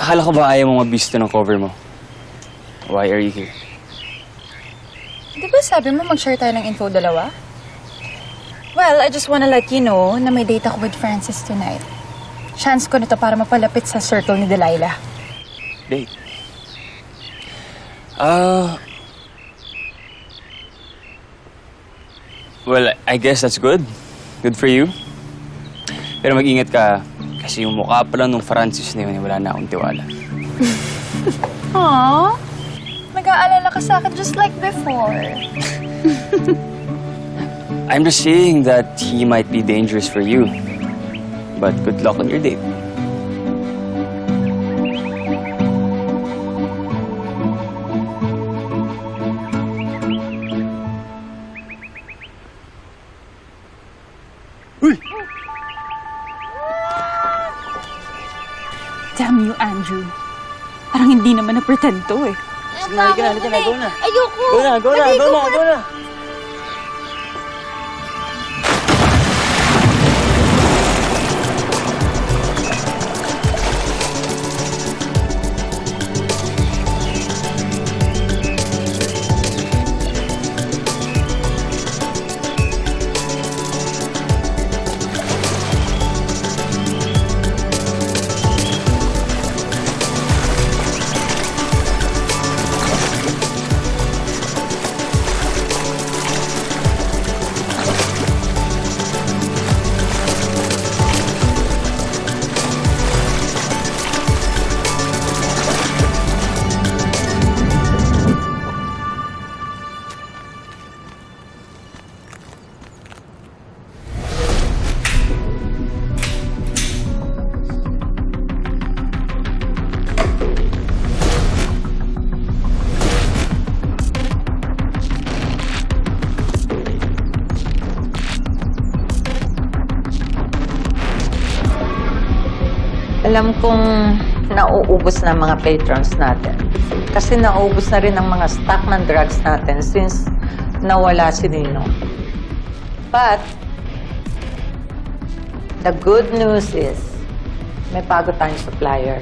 Akala ko ba ayaw mong mabista ng cover mo? Why are you here? Di ba sabi mo mag-share tayo ng info dalawa? Well, I just wanna let you know na may date ako with Francis tonight. Chance ko nito para mapalapit sa circle ni Delilah. Date? Well, I guess that's good. Good for you. Pero mag-ingat ka, kasi yung mukha pa lang nung Francis na yun, wala na akong tiwala. Aww. Nag-aalala ka sa akin just like before. I'm just saying that he might be dangerous for you. But good luck on your date. Uy! Damn you, Andrew. Parang hindi naman na-pretend to eh. Sige na, go na. Ayoko! Go na! Alam kong nauubos na mga patrons natin. Kasi nauubos na rin ang mga stock ng drugs natin since nawala si Nino. But, the good news is, may bago tayong supplier.